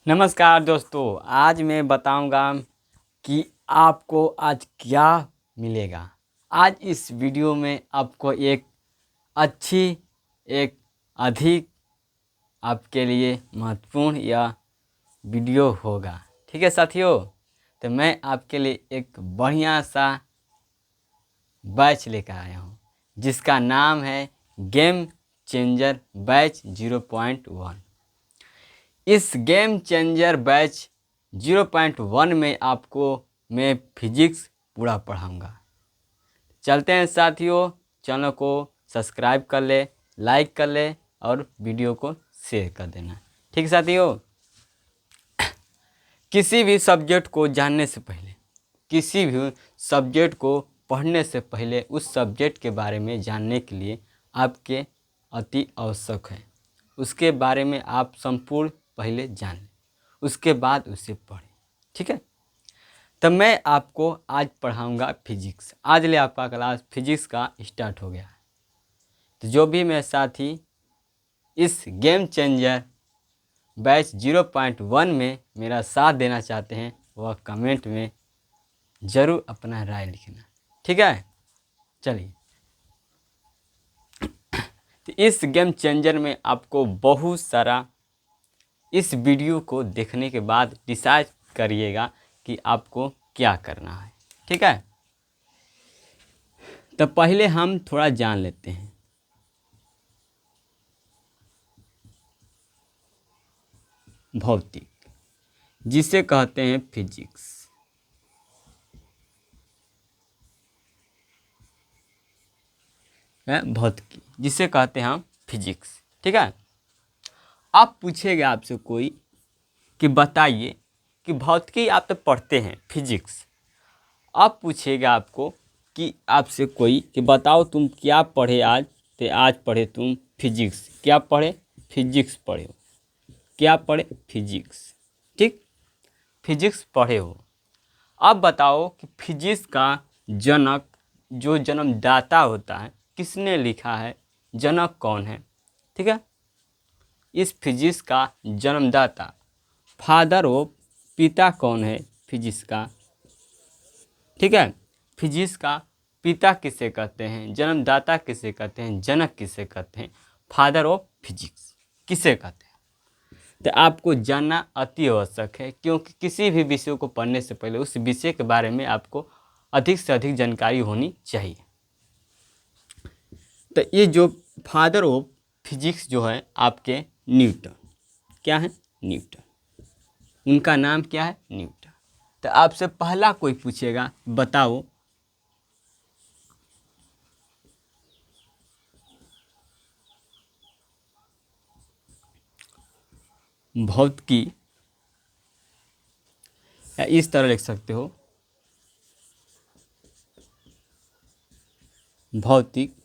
नमस्कार दोस्तों, आज मैं बताऊंगा कि आपको आज क्या मिलेगा। आज इस वीडियो में आपको एक अच्छी, एक अधिक आपके लिए महत्वपूर्ण यह वीडियो होगा। ठीक है साथियों, तो मैं आपके लिए एक बढ़िया सा बैच लेकर आया हूँ जिसका नाम है गेम चेंजर बैच 0.1। इस गेम चेंजर बैच 0.1 में आपको मैं फिजिक्स पूरा पढ़ाऊंगा। चलते हैं साथियों, चैनल को सब्सक्राइब कर ले, लाइक कर ले और वीडियो को शेयर कर देना। ठीक साथियों, किसी भी सब्जेक्ट को जानने से पहले, किसी भी सब्जेक्ट को पढ़ने से पहले उस सब्जेक्ट के बारे में जानने के लिए आपके अति आवश्यक है। उसके बारे में आप संपूर्ण पहले जान लें, उसके बाद उसे पढ़ें। ठीक है, तो मैं आपको आज पढ़ाऊंगा फिजिक्स। आज ले आपका क्लास फिजिक्स का स्टार्ट हो गया है। तो जो भी मेरे साथी इस गेम चेंजर बैच 0.1 में मेरा साथ देना चाहते हैं वह कमेंट में ज़रूर अपना राय लिखना। ठीक है, चलिए। तो इस गेम चेंजर में आपको बहुत सारा, इस वीडियो को देखने के बाद डिसाइड करिएगा कि आपको क्या करना है। ठीक है, तो पहले हम थोड़ा जान लेते हैं। भौतिक, जिसे कहते हैं फिजिक्स। भौतिकी, जिसे कहते हैं हम फिजिक्स। ठीक है, आप पूछेगा आपसे कोई कि बताइए कि भौतिकी आप तो पढ़ते हैं फिजिक्स, अब पूछेगा आपको कि आपसे कोई कि बताओ तुम क्या पढ़े आज। तो आज पढ़े तुम फिजिक्स। क्या पढ़े? फिजिक्स पढ़े हो। क्या पढ़े? फिजिक्स। ठीक, फिजिक्स पढ़े हो। अब बताओ कि फिजिक्स का जनक, जो जन्मदाता होता है, किसने लिखा है? जनक कौन है? ठीक है, इस फिजिक्स का जन्मदाता, फादर ऑफ, पिता कौन है फिजिक्स का? ठीक है, फिजिक्स का पिता किसे कहते हैं? जन्मदाता किसे कहते हैं? जनक किसे कहते हैं? फादर ऑफ फिजिक्स किसे कहते हैं? तो आपको जानना अति आवश्यक है, क्योंकि किसी भी विषय को पढ़ने से पहले उस विषय के बारे में आपको अधिक से अधिक जानकारी होनी चाहिए। तो ये जो फादर ऑफ फिजिक्स जो है आपके न्यूटन। क्या है? न्यूटन। उनका नाम क्या है? न्यूटन। तो आपसे पहला कोई पूछेगा बताओ भौतिकी, या इस तरह लिख सकते हो भौतिक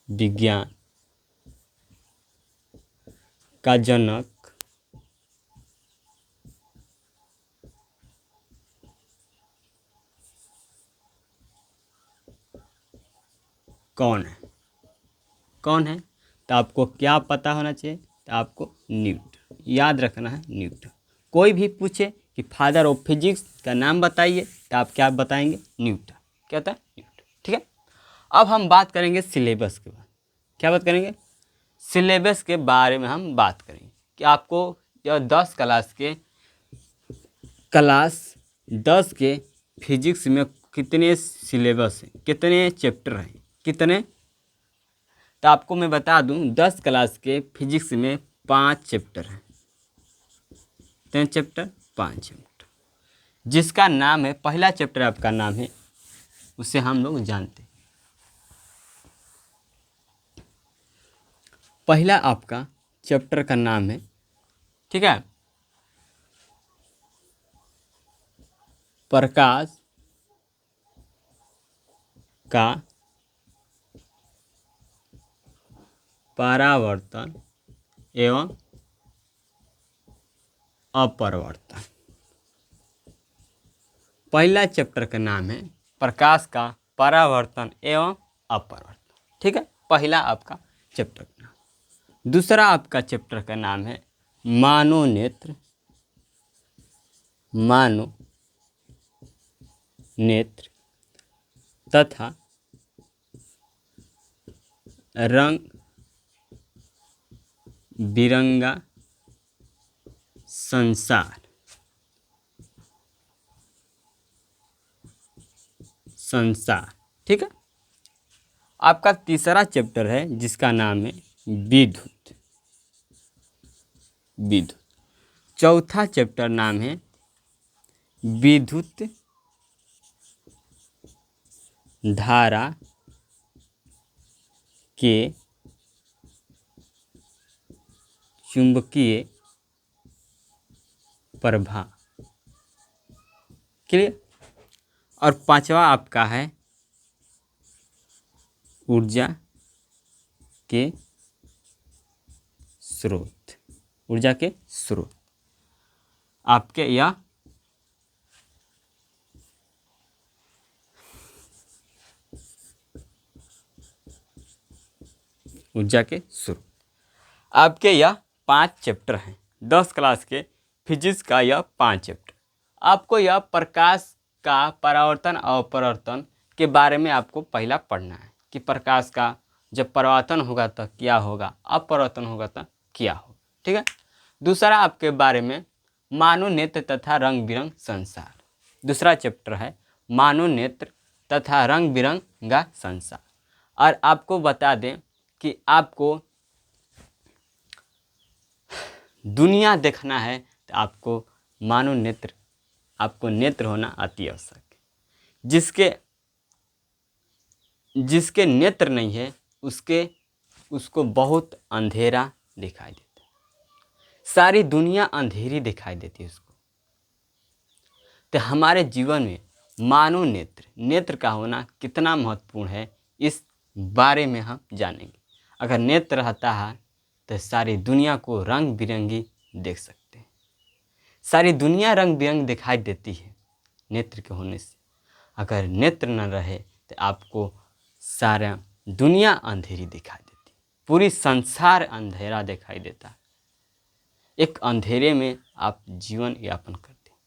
विज्ञान का जनक कौन है? कौन है? तो आपको क्या पता होना चाहिए? तो आपको न्यूटन याद रखना है। न्यूटन। कोई भी पूछे कि फादर ऑफ फिजिक्स का नाम बताइए, तो आप क्या बताएंगे? न्यूटन। क्या होता है? न्यूटन। ठीक है, अब हम बात करेंगे सिलेबस के बाद। क्या बात करेंगे? सिलेबस के बारे में हम बात करेंगे कि आपको यह 10 के फिजिक्स में कितने सिलेबस हैं, कितने चैप्टर हैं, कितने? तो आपको मैं बता दूं 10 क्लास के फिजिक्स में 5 चैप्टर हैं। 3 चैप्टर, 5 चैप्टर, जिसका नाम है, पहला चैप्टर आपका नाम है, उसे हम लोग जानते हैं। पहला आपका चैप्टर का नाम है, ठीक है, प्रकाश का परावर्तन एवं अपवर्तन। पहला चैप्टर का नाम है प्रकाश का परावर्तन एवं अपवर्तन। ठीक है, पहला आपका चैप्टर का नाम। दूसरा आपका चैप्टर का नाम है मानोनेत्र, मानोनेत्र तथा रंग बिरंगा संसार, ठीक है। आपका तीसरा चैप्टर है जिसका नाम है विद्युत। चौथा चैप्टर नाम है विद्युत धारा के चुंबकीय प्रभाव। क्लियर। और पांचवा आपका है ऊर्जा के स्रोत। आपके यह ऊर्जा के स्रोत, आपके यह 5 चैप्टर हैं। 10 क्लास के फिजिक्स का यह 5 चैप्टर। आपको यह प्रकाश का परावर्तन और अपवर्तन के बारे में आपको पहला पढ़ना है कि प्रकाश का जब परावर्तन होगा तो क्या होगा, अपवर्तन होगा तो क्या होगा, ठीक है। दूसरा आपके बारे में मानोनेत्र तथा रंग बिरंग संसार। दूसरा चैप्टर है मानोनेत्र तथा रंग बिरंगा संसार। और आपको बता दें कि आपको दुनिया देखना है तो आपको मानोनेत्र, आपको नेत्र होना अति आवश्यक है। जिसके नेत्र नहीं है उसको बहुत अंधेरा दिखाई देता है, सारी दुनिया अंधेरी दिखाई देती है उसको। तो हमारे जीवन में नेत्र का होना कितना महत्वपूर्ण है इस बारे में हम जानेंगे। अगर नेत्र रहता है तो सारी दुनिया को रंग बिरंगी देख सकते हैं। सारी दुनिया रंग बिरंग दिखाई देती है नेत्र के होने से। अगर नेत्र न रहे तो आपको सारा दुनिया अंधेरी दिखाई देती है, पूरी संसार अंधेरा दिखाई देता है। एक अंधेरे में आप जीवन यापन करते हैं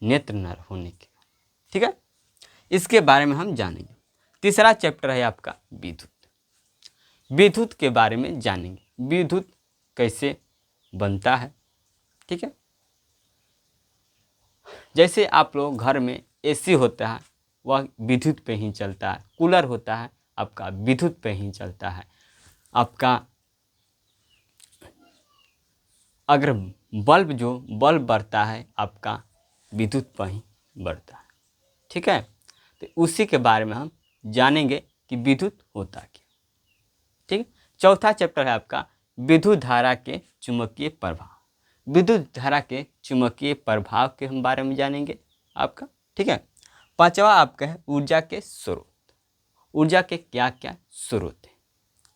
नेत्र न होने के, ठीक है। इसके बारे में हम जानेंगे। तीसरा चैप्टर है आपका विद्युत के बारे में जानेंगे। विद्युत कैसे बनता है, ठीक है। जैसे आप लोग घर में एसी होता है वह विद्युत पे ही चलता है, कूलर होता है आपका विद्युत पे ही चलता है, आपका अगर बल्ब बढ़ता है आपका विद्युत पर ही बढ़ता है, ठीक है। तो उसी के बारे में हम जानेंगे कि विद्युत होता क्या, ठीक है। चौथा चैप्टर है आपका विद्युत धारा के चुंबकीय प्रभाव। विद्युत धारा के चुंबकीय प्रभाव के हम बारे में जानेंगे आपका, ठीक है। पांचवा आपका है ऊर्जा के स्रोत। ऊर्जा के क्या क्या स्रोत हैं,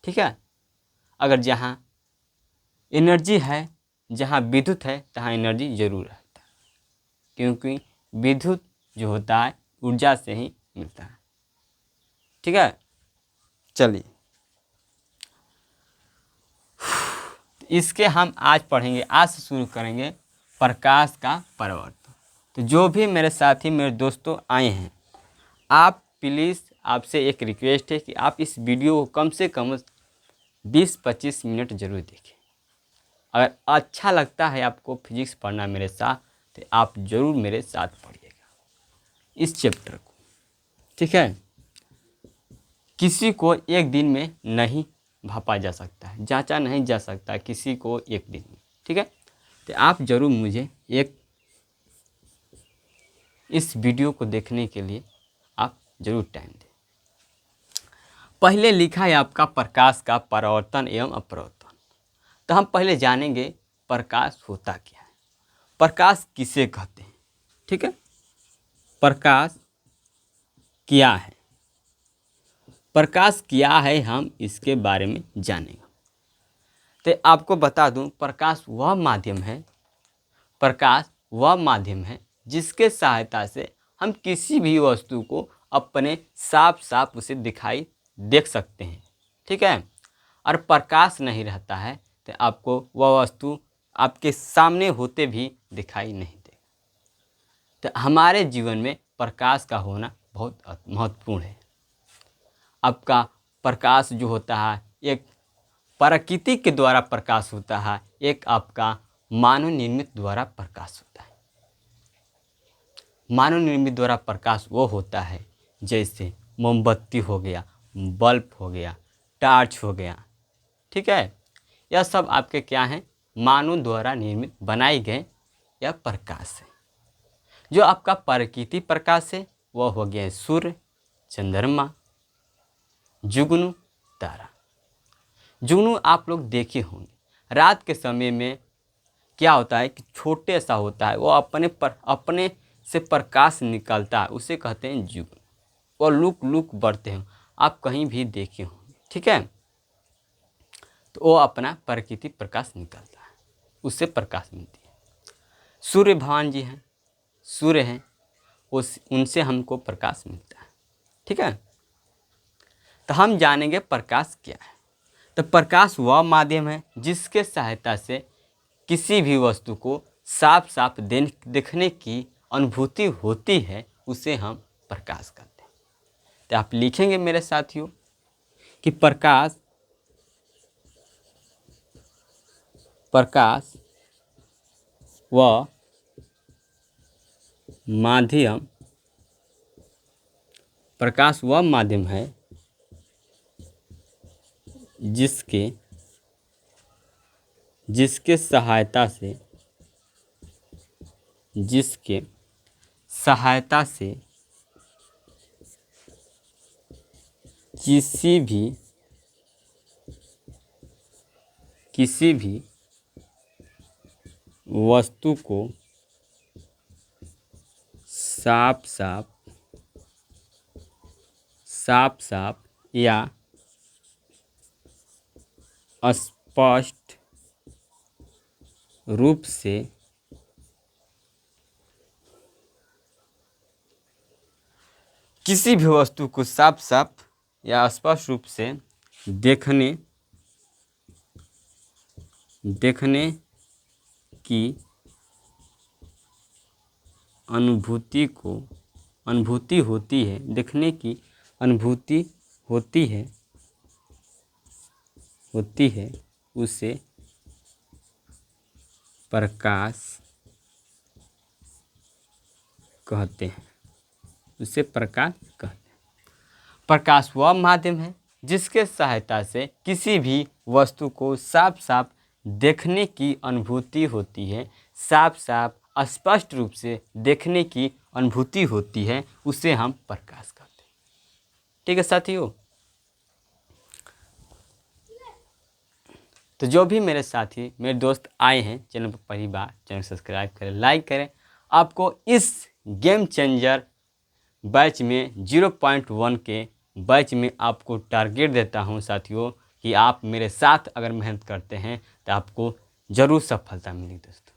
ठीक है। अगर जहाँ एनर्जी है, जहाँ विद्युत है तहाँ एनर्जी जरूर रहता है, क्योंकि विद्युत जो होता है ऊर्जा से ही मिलता है, ठीक है। चलिए इसके हम आज पढ़ेंगे, आज से शुरू करेंगे प्रकाश का परावर्तन। तो जो भी मेरे साथी मेरे दोस्तों आए हैं, आप प्लीज़, आपसे एक रिक्वेस्ट है कि आप इस वीडियो को कम से कम 20-25 मिनट जरूर देखें। अगर अच्छा लगता है आपको फिजिक्स पढ़ना मेरे साथ तो आप ज़रूर मेरे साथ पढ़िएगा इस चैप्टर को, ठीक है। किसी को एक दिन में नहीं भापा जा सकता है, जांचा नहीं जा सकता किसी को एक दिन में, ठीक है। तो आप ज़रूर मुझे इस वीडियो को देखने के लिए आप ज़रूर टाइम दें। पहले लिखा है आपका प्रकाश का परावर्तन एवं अपवर्तन। तो हम पहले जानेंगे प्रकाश होता क्या है, प्रकाश किसे कहते हैं, ठीक है। प्रकाश क्या है, प्रकाश क्या है हम इसके बारे में जानेंगे। तो आपको बता दूं प्रकाश वह माध्यम है जिसके सहायता से हम किसी भी वस्तु को अपने साफ उसे दिखाई देख सकते हैं, ठीक है। और प्रकाश नहीं रहता है तो आपको वह वस्तु आपके सामने होते भी दिखाई नहीं देगा। तो हमारे जीवन में प्रकाश का होना बहुत महत्वपूर्ण है। आपका प्रकाश जो होता है एक प्रकृति के द्वारा प्रकाश होता है, एक आपका मानव निर्मित द्वारा प्रकाश होता है। मानव निर्मित द्वारा प्रकाश वो होता है जैसे मोमबत्ती हो गया, बल्ब हो गया, टार्च हो गया, ठीक है। यह सब आपके क्या हैं, मानव द्वारा निर्मित बनाए गए यह प्रकाश है। जो आपका प्रकृति प्रकाश है वह हो गया सूर्य, चंद्रमा, जुगनू, तारा। जुगनू आप लोग देखे होंगे, रात के समय में क्या होता है कि छोटे सा होता है, वो अपने से प्रकाश निकलता है, उसे कहते हैं जुगनू। वो लुक लुक बढ़ते हैं, आप कहीं भी देखे होंगे, ठीक है। तो वो अपना प्रकृति प्रकाश निकलता है, उससे प्रकाश मिलती है। सूर्य भगवान जी हैं, सूर्य हैं, उनसे हमको प्रकाश मिलता है, ठीक है। तो हम जानेंगे प्रकाश क्या है। तो प्रकाश वह माध्यम है जिसके सहायता से किसी भी वस्तु को साफ साफ देखने की अनुभूति होती है, उसे हम प्रकाश कहते हैं। तो आप लिखेंगे मेरे साथियों कि प्रकाश वह माध्यम है जिसके सहायता से किसी भी वस्तु को साफ साफ या स्पष्ट रूप से किसी भी वस्तु को साफ साफ या स्पष्ट रूप से देखने की अनुभूति होती है, देखने की अनुभूति होती है, उसे प्रकाश कहते हैं। प्रकाश वह माध्यम है जिसके सहायता से किसी भी वस्तु को साफ साफ देखने की अनुभूति होती है, साफ साफ स्पष्ट रूप से देखने की अनुभूति होती है, उसे हम प्रकाश कहते हैं, ठीक है साथियों। तो जो भी मेरे साथी मेरे दोस्त आए हैं चैनल पर पहली बार, चैनल सब्सक्राइब करें, लाइक करें। आपको इस गेम चेंजर बैच में 0.1 के बैच में आपको टारगेट देता हूं साथियों कि आप मेरे साथ अगर मेहनत करते हैं तो आपको ज़रूर सफलता मिलेगी दोस्तों।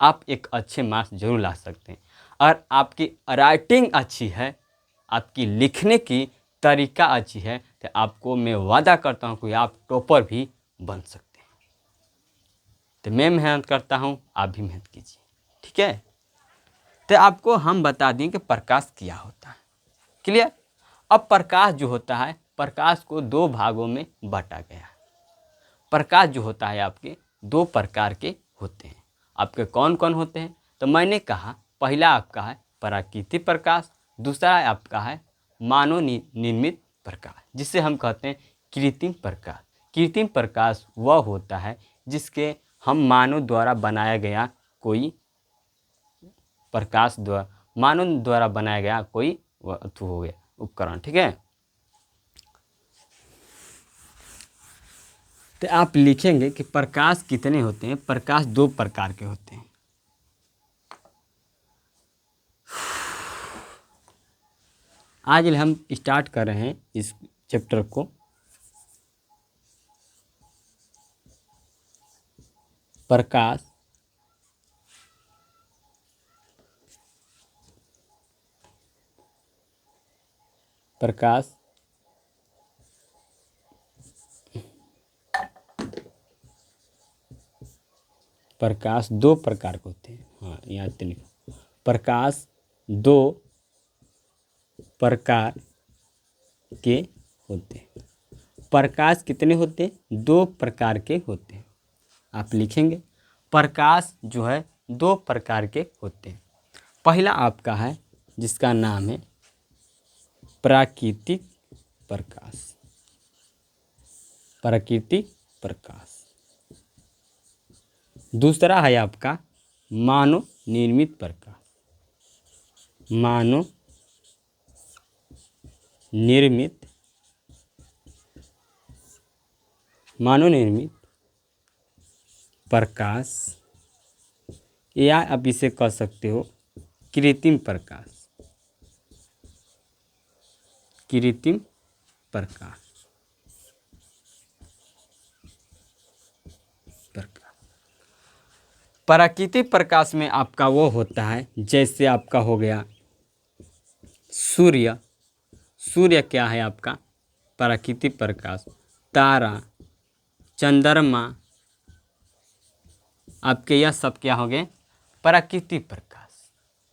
आप एक अच्छे मार्क्स जरूर ला सकते हैं। और आपकी राइटिंग अच्छी है, आपकी लिखने की तरीका अच्छी है, तो आपको मैं वादा करता हूं कि आप टॉपर भी बन सकते हैं। तो मैं मेहनत करता हूं, आप भी मेहनत कीजिए, ठीक है। तो आपको हम बता दें कि प्रकाश क्या होता है, क्लियर। अब प्रकाश जो होता है, प्रकाश को दो भागों में बांटा गया है। प्रकाश जो होता है आपके दो प्रकार के होते हैं। आपके कौन कौन होते हैं, तो मैंने कहा पहला आपका है प्राकृतिक प्रकाश, दूसरा आपका है मानव निर्मित प्रकाश, जिसे हम कहते हैं कृत्रिम प्रकाश। कृत्रिम प्रकाश वह होता है जिसके हम मानव द्वारा बनाया गया कोई प्रकाश द्वारा मानव द्वारा बनाया गया कोई वस्तु हो गया उपकरण, ठीक है। तो आप लिखेंगे कि प्रकाश कितने होते हैं। प्रकाश दो प्रकार के होते हैं। आज हम स्टार्ट कर रहे हैं इस चैप्टर को। प्रकाश प्रकाश दो प्रकार के होते हैं। हाँ, यहाँ पे लिखो, प्रकाश दो प्रकार के होते हैं। प्रकाश कितने होते हैं? दो प्रकार के होते हैं। आप लिखेंगे प्रकाश जो है दो प्रकार के होते हैं। पहला आपका है जिसका नाम है प्राकृतिक प्रकाश। प्राकृतिक प्रकाश। दूसरा है आपका मानव निर्मित प्रकाश। मानव निर्मित प्रकाश, या आप इसे कह सकते हो कृत्रिम प्रकाश। कृत्रिम प्रकाश। प्राकृतिक प्रकाश में आपका वो होता है जैसे आपका हो गया सूर्य। सूर्य क्या है आपका? प्राकृतिक प्रकाश। तारा, चंद्रमा, आपके यह सब क्या हो गए? प्राकृतिक प्रकाश।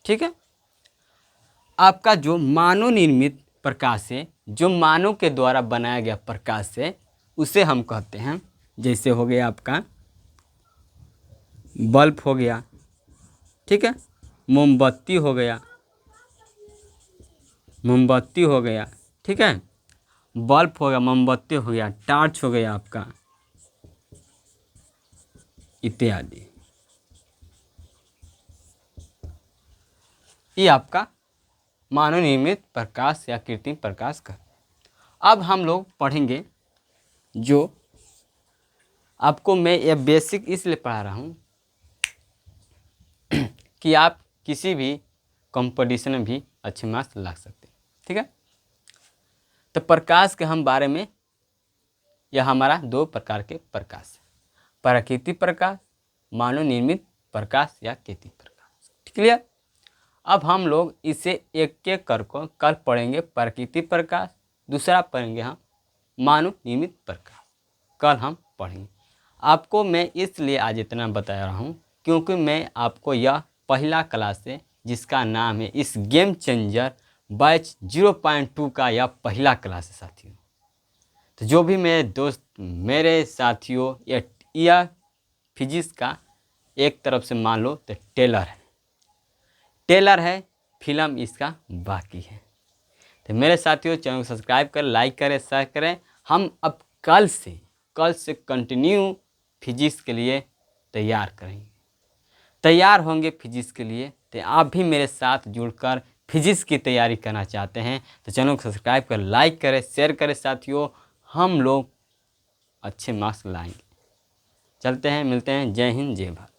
ठीक है। आपका जो मानव निर्मित प्रकाश है, जो मानव के द्वारा बनाया गया प्रकाश है, उसे हम कहते हैं, जैसे हो गया आपका बल्ब हो गया, ठीक है, मोमबत्ती हो गया, मोमबत्ती हो गया, ठीक है, बल्ब हो गया, मोमबत्ती हो गया, टार्च हो गया आपका, इत्यादि। ये आपका मानव निर्मित प्रकाश या कृत्रिम प्रकाश का। अब हम लोग पढ़ेंगे, जो आपको मैं ये बेसिक इसलिए पढ़ा रहा हूँ कि आप किसी भी कंपटीशन में भी अच्छे मार्क्स ला सकते हैं। ठीक है। तो प्रकाश के हम बारे में, यह हमारा दो प्रकार के प्रकाश है, प्राकृतिक प्रकाश, मानव निर्मित प्रकाश या कृत्रिम प्रकाश। क्लियर। अब हम लोग इसे एक एक कर को कल पढ़ेंगे प्राकृतिक प्रकाश, दूसरा पढ़ेंगे हम मानव निर्मित प्रकाश, कल हम पढ़ेंगे। आपको मैं इसलिए आज इतना बता रहा हूँ क्योंकि मैं आपको यह पहला क्लास है जिसका नाम है इस गेम चेंजर बैच 0.2 का यह पहला क्लास है साथियों। तो जो भी मेरे दोस्त, मेरे साथियों, यह फिजिक्स का एक तरफ से मान लो तो टेलर है, फिल्म इसका बाकी है। तो मेरे साथियों, चैनल को सब्सक्राइब करें, लाइक करें, शेयर करें। हम अब कल से कंटिन्यू फिजिक्स के लिए तैयार करेंगे, तैयार होंगे फिजिक्स के लिए। तो आप भी मेरे साथ जुड़कर फिजिक्स की तैयारी करना चाहते हैं तो चैनल को सब्सक्राइब करें, लाइक करें, शेयर करें साथियों। हम लोग अच्छे मार्क्स लाएंगे। चलते हैं, मिलते हैं। जय हिंद, जय भारत।